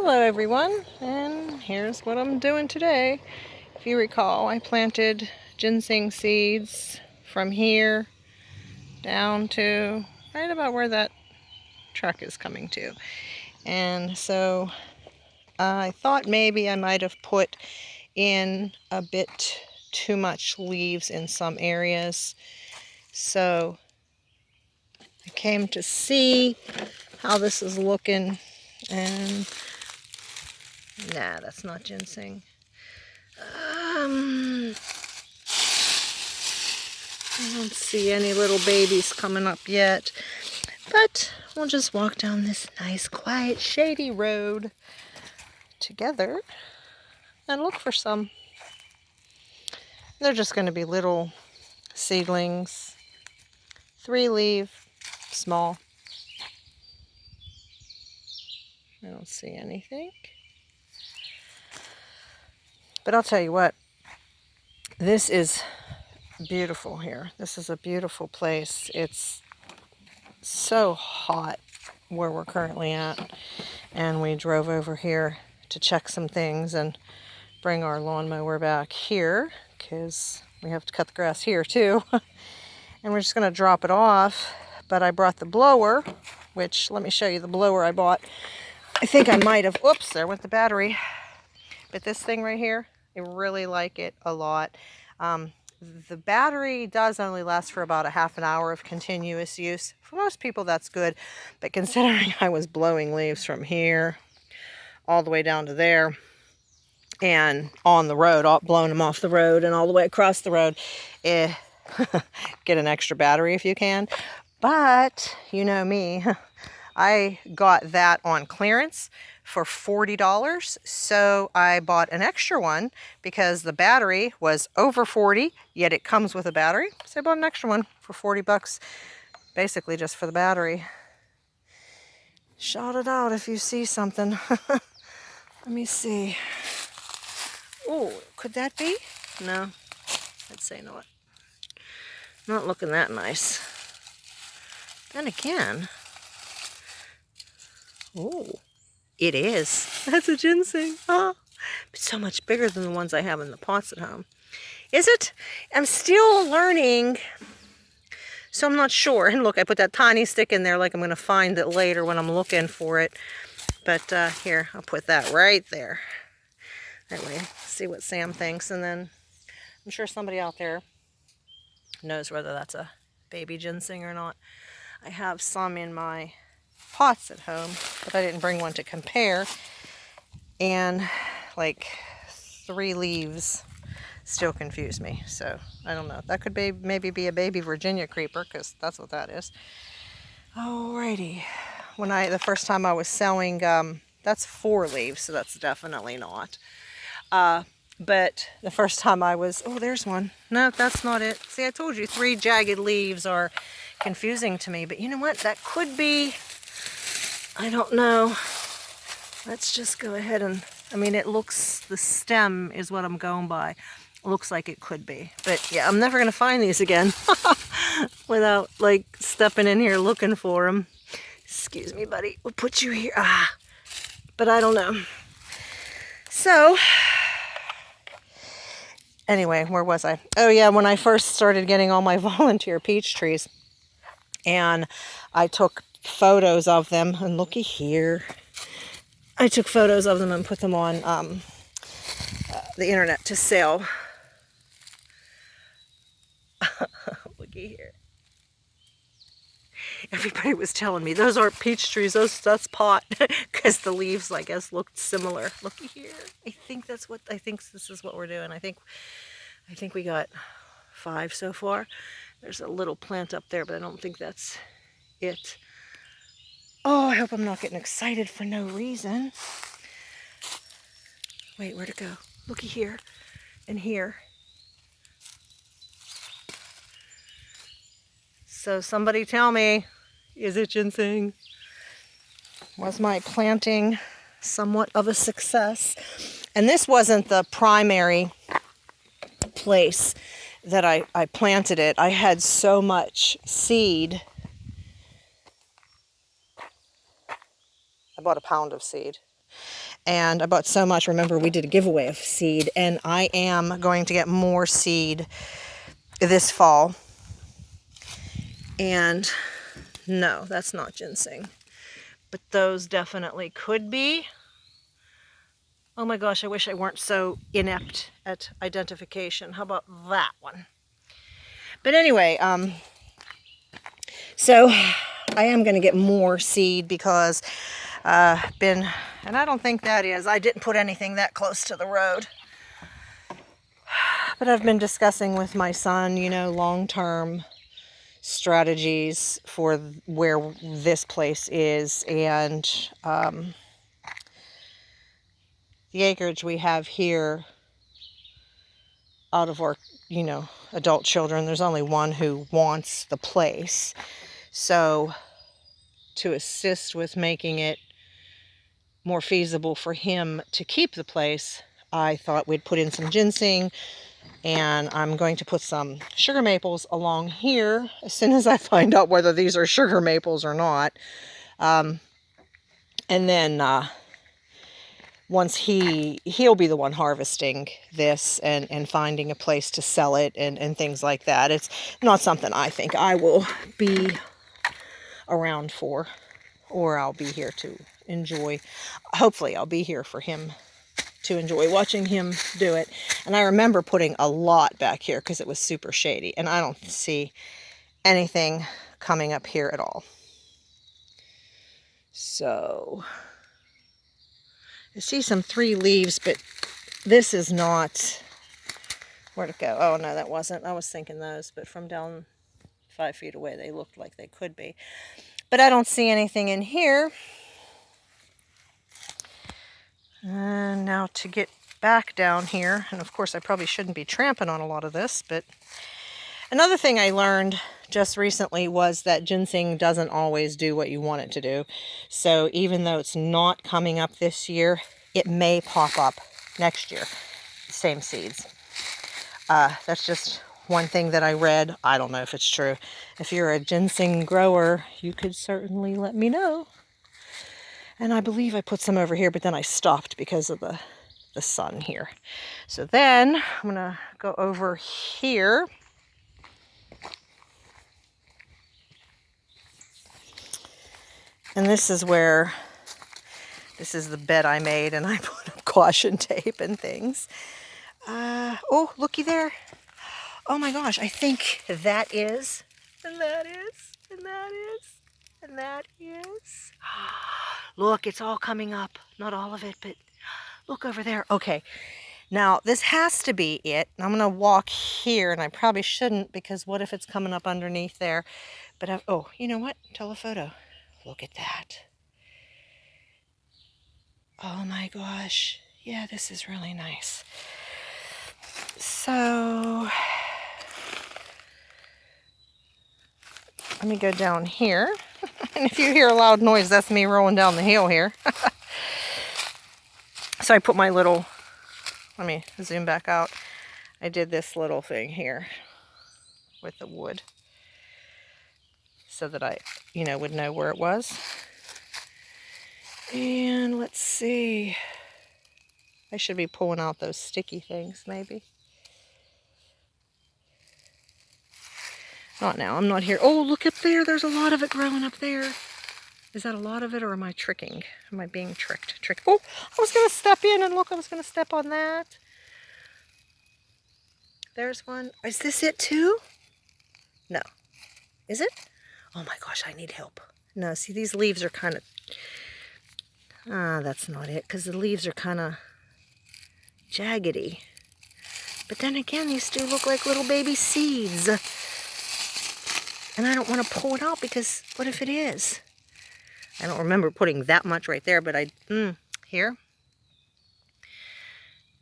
Hello everyone, and here's what I'm doing today. If you recall, I planted ginseng seeds from here down to right about where that truck is coming to. And so I thought maybe I might have put in a bit too much leaves in some areas. So I came to see how this is looking, and nah, that's not ginseng. I don't see any little babies coming up yet, but we'll just walk down this nice, quiet, shady road together and look for some. They're just going to be little seedlings, 3-leaf, small. I don't see anything. But I'll tell you what, this is beautiful here. This is a beautiful place. It's so hot where we're currently at, and we drove over here to check some things and bring our lawnmower back here because we have to cut the grass here too. And we're just going to drop it off. But I brought the blower, which, let me show you the blower I bought. I think I might have, oops, there went the battery. But this thing right here, I really like it a lot. The battery does only last for about a half an hour of continuous use. For most people, that's good. But considering I was blowing leaves from here all the way down to there and on the road, blowing them off the road and all the way across the road, get an extra battery if you can. But you know me, I got that on clearance for $40, so I bought an extra one because the battery was over $40, yet it comes with a battery. So I bought an extra one for $40, basically just for the battery. Shout it out if you see something. Let me see. Oh, could that be? No, I'd say not. Not looking that nice. Then again, oh, it is. That's a ginseng. Oh, it's so much bigger than the ones I have in the pots at home. Is it? I'm still learning, so I'm not sure. And look, I put that tiny stick in there like I'm going to find it later when I'm looking for it. But here, I'll put that right there. That way, see what Sam thinks. And then I'm sure somebody out there knows whether that's a baby ginseng or not. I have some in my pots at home, but I didn't bring one to compare. And like 3 leaves still confuse me. So I don't know. That could be maybe be a baby Virginia creeper, because that's what that is. Alrighty. The first time I was sowing, that's 4 leaves, so that's definitely not. But the first time I was, oh, there's one. No, that's not it. See, I told you 3 jagged leaves are confusing to me, but you know what? That could be, I don't know. Let's just go ahead and, I mean, it looks, the stem is what I'm going by. It looks like it could be. But yeah, I'm never going to find these again without like stepping in here looking for them. Excuse me, buddy. We'll put you here. But I don't know. So, anyway, where was I? Oh yeah, when I first started getting all my volunteer peach trees, and I took photos of them, and looky here. I took photos of them and put them on the internet to sell. Looky here. Everybody was telling me those aren't peach trees, that's pot, because the leaves, I guess, looked similar. Looky here. I think this is what we're doing. I think we got 5 so far. There's a little plant up there, but I don't think that's it. Oh, I hope I'm not getting excited for no reason. Wait, where'd it go? Looky here and here. So somebody tell me, is it ginseng? Was my planting somewhat of a success? And this wasn't the primary place that I planted it. I had so much seed. I bought a pound of seed. And I bought so much. Remember, we did a giveaway of seed, and I am going to get more seed this fall. And no, that's not ginseng. But those definitely could be. Oh my gosh, I wish I weren't so inept at identification. How about that one? But anyway, so I am going to get more seed because and I don't think that is, I didn't put anything that close to the road. But I've been discussing with my son, you know, long-term strategies for where this place is, and the acreage we have here, out of our, you know, adult children, there's only one who wants the place. So to assist with making it more feasible for him to keep the place, I thought we'd put in some ginseng, and I'm going to put some sugar maples along here as soon as I find out whether these are sugar maples or not. And then once he'll be the one harvesting this and finding a place to sell it and things like that. It's not something I think I will be around for, or I'll be here to enjoy. Hopefully I'll be here for him to enjoy watching him do it. And I remember putting a lot back here because it was super shady, and I don't see anything coming up here at all. So I see some 3 leaves, but this is not, where'd it go? Oh no, that wasn't, I was thinking those, but from down 5 feet away they looked like they could be. But I don't see anything in here. And now to get back down here, and of course I probably shouldn't be tramping on a lot of this, but another thing I learned just recently was that ginseng doesn't always do what you want it to do. So even though it's not coming up this year, it may pop up next year. Same seeds. That's just one thing that I read. I don't know if it's true. If you're a ginseng grower, you could certainly let me know. And I believe I put some over here, but then I stopped because of the sun here. So then I'm going to go over here. And this is where, this is the bed I made, and I put up caution tape and things. Oh, looky there. Oh my gosh, I think that is, and that is, and that is, and that is. Look, it's all coming up. Not all of it, but look over there. Okay, now this has to be it. I'm going to walk here, and I probably shouldn't, because what if it's coming up underneath there? But oh, you know what? Telephoto. Look at that. Oh my gosh. Yeah, this is really nice. So let me go down here. And if you hear a loud noise, that's me rolling down the hill here. So I put my little, let me zoom back out. I did this little thing here with the wood so that I, you know, would know where it was. And let's see. I should be pulling out those sticky things, maybe. Not now, I'm not here. Oh, look up there, there's a lot of it growing up there. Is that a lot of it, or am I tricking? Am I being tricked? Oh, I was gonna step in and look, I was gonna step on that. There's one. Is this it too? No. Is it? Oh my gosh, I need help. No, see, these leaves are kind of, that's not it, because the leaves are kind of jaggedy. But then again, these do look like little baby seeds. And I don't want to pull it out, because what if it is? I don't remember putting that much right there, but here.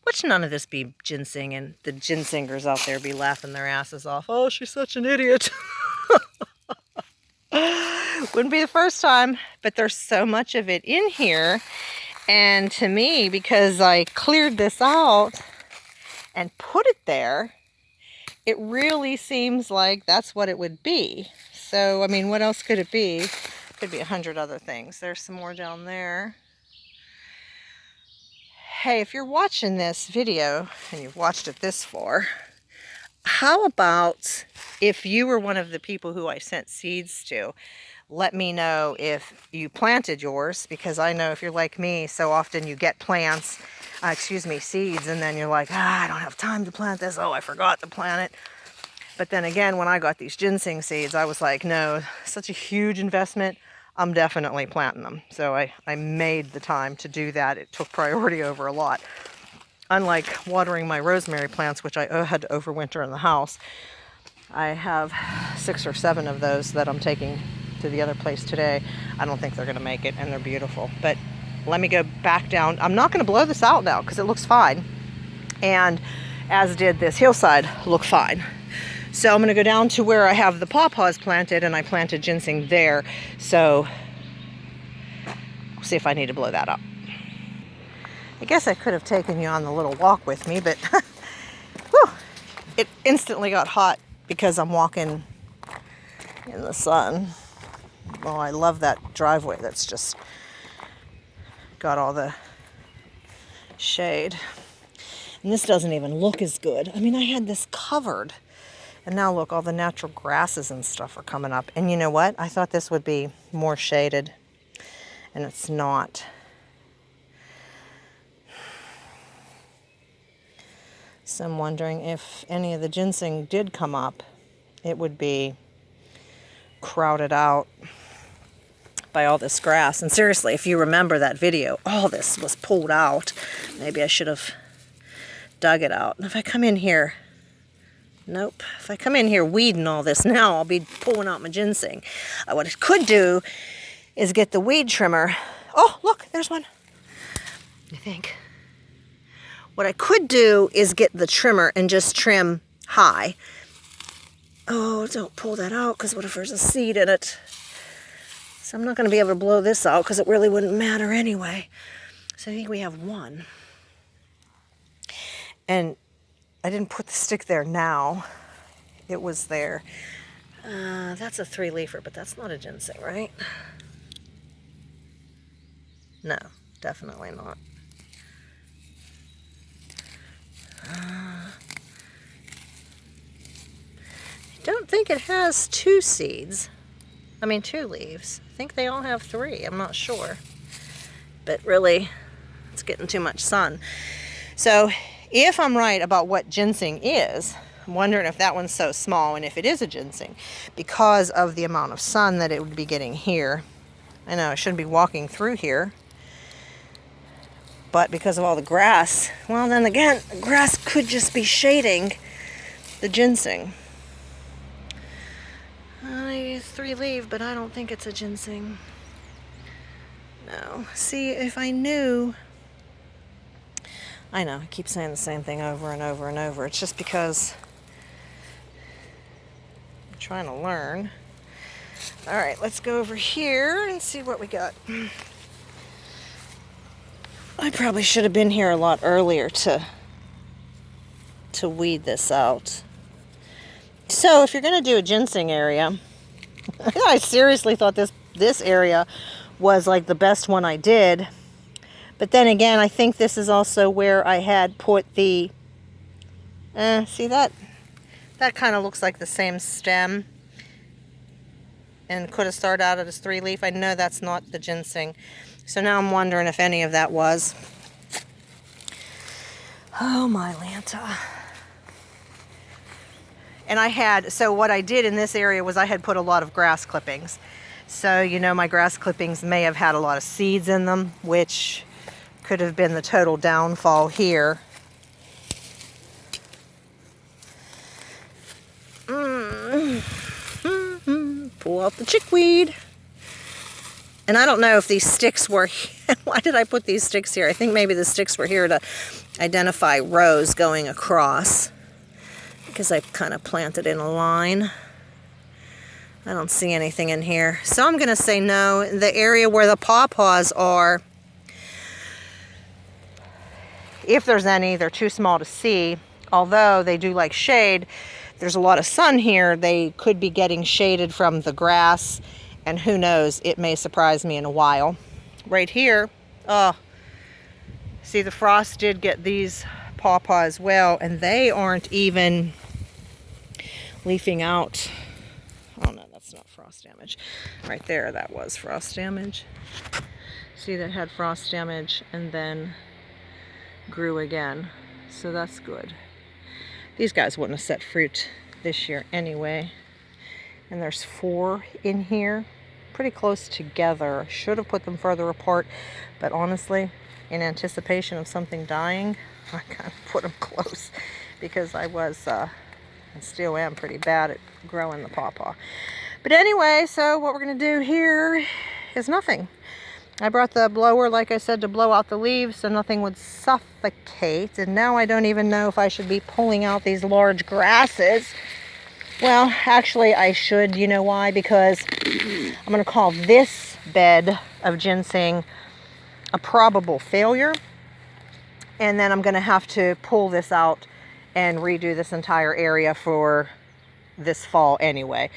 Watch none of this be ginseng, and the ginsengers out there be laughing their asses off. Oh, she's such an idiot. Wouldn't be the first time, but there's so much of it in here. And to me, because I cleared this out and put it there, it really seems like that's what it would be. So, I mean, what else could it be? Could be 100 other things. There's some more down there. Hey, if you're watching this video and you've watched it this far, how about if you were one of the people who I sent seeds to, let me know if you planted yours, because I know if you're like me, so often you get plants, seeds, and then you're like, I don't have time to plant this. Oh, I forgot to plant it. But then again, when I got these ginseng seeds, I was like, no, such a huge investment. I'm definitely planting them. So I made the time to do that. It took priority over a lot. Unlike watering my rosemary plants, which I had to overwinter in the house, I have 6 or 7 of those that I'm taking to the other place today. I don't think they're going to make it, and they're beautiful. But let me go back down. I'm not going to blow this out now because it looks fine. And as did this hillside look fine. So I'm going to go down to where I have the pawpaws planted, and I planted ginseng there. So we'll see if I need to blow that up. I guess I could have taken you on the little walk with me, but whew, it instantly got hot because I'm walking in the sun. Oh, I love that driveway that's just got all the shade. And this doesn't even look as good. I mean, I had this covered. And now look, all the natural grasses and stuff are coming up. And you know what? I thought this would be more shaded, and it's not. So I'm wondering if any of the ginseng did come up, it would be crowded out by all this grass. And seriously, if you remember that video, all this was pulled out. Maybe I should have dug it out. And if I come in here, nope. If I come in here weeding all this now, I'll be pulling out my ginseng. What I could do is get the weed trimmer. Oh, look, there's one. I think. What I could do is get the trimmer and just trim high. Oh, don't pull that out, because what if there's a seed in it? So I'm not going to be able to blow this out because it really wouldn't matter anyway. So I think we have one. And I didn't put the stick there now. It was there. That's a 3-leafer, but that's not a ginseng, right? No, definitely not. I don't think it has 2 seeds. I mean, 2 leaves. I think they all have 3. I'm not sure. But really, it's getting too much sun. So if I'm right about what ginseng is, I'm wondering if that one's so small, and if it is a ginseng, because of the amount of sun that it would be getting here. I know I shouldn't be walking through here, but because of all the grass, well, then again, the grass could just be shading the ginseng. It's 3-leaf, but I don't think it's a ginseng. No. See, if I knew... I know, I keep saying the same thing over and over and over. It's just because I'm trying to learn. All right, let's go over here and see what we got. I probably should have been here a lot earlier to weed this out. So if you're going to do a ginseng area, I seriously thought this area was like the best one I did. But then again, I think this is also where I had put the, see that kind of looks like the same stem, and could have started out as 3-leaf. I know that's not the ginseng. So now I'm wondering if any of that was. Oh my Lanta. And so what I did in this area was I had put a lot of grass clippings. So, you know, my grass clippings may have had a lot of seeds in them, which could have been the total downfall here. Pull out the chickweed. And I don't know if these sticks were, why did I put these sticks here? I think maybe the sticks were here to identify rows going across, because I kind of planted in a line. I don't see anything in here. So I'm going to say no. The area where the pawpaws are, if there's any, they're too small to see. Although they do like shade, there's a lot of sun here. They could be getting shaded from the grass, and who knows, it may surprise me in a while. Right here, oh, See, the frost did get these pawpaw as well, and they aren't even leafing out. Oh no, that's not frost damage. Right there, that was frost damage. See, that had frost damage and then grew again. So that's good. These guys wouldn't have set fruit this year anyway. And there's 4 in here, pretty close together. Should have put them further apart, but honestly, in anticipation of something dying, I kind of put them close because I was, and still am, pretty bad at growing the pawpaw. But anyway, so what we're gonna do here is nothing. I brought the blower, like I said, to blow out the leaves so nothing would suffocate. And now I don't even know if I should be pulling out these large grasses. Well, actually I should. You know why? Because I'm going to call this bed of ginseng a probable failure. And then I'm going to have to pull this out and redo this entire area for this fall anyway.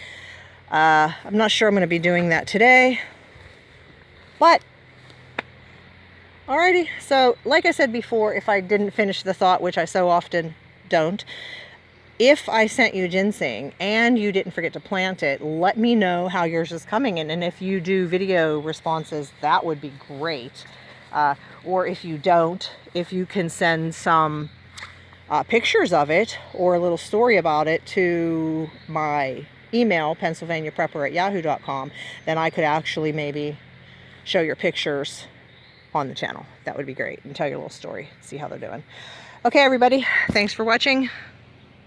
I'm not sure I'm going to be doing that today. But, alrighty, so like I said before, if I didn't finish the thought, which I so often don't, if I sent you ginseng and you didn't forget to plant it, let me know how yours is coming in. And if you do video responses, that would be great. Or if you don't, if you can send some pictures of it or a little story about it to my email, pennsylvaniaprepper@yahoo.com, then I could actually maybe show your pictures on the channel. That would be great. And tell your little story. See how they're doing. Okay, everybody. Thanks for watching.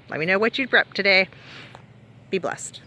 Let me know what you'd prep today. Be blessed.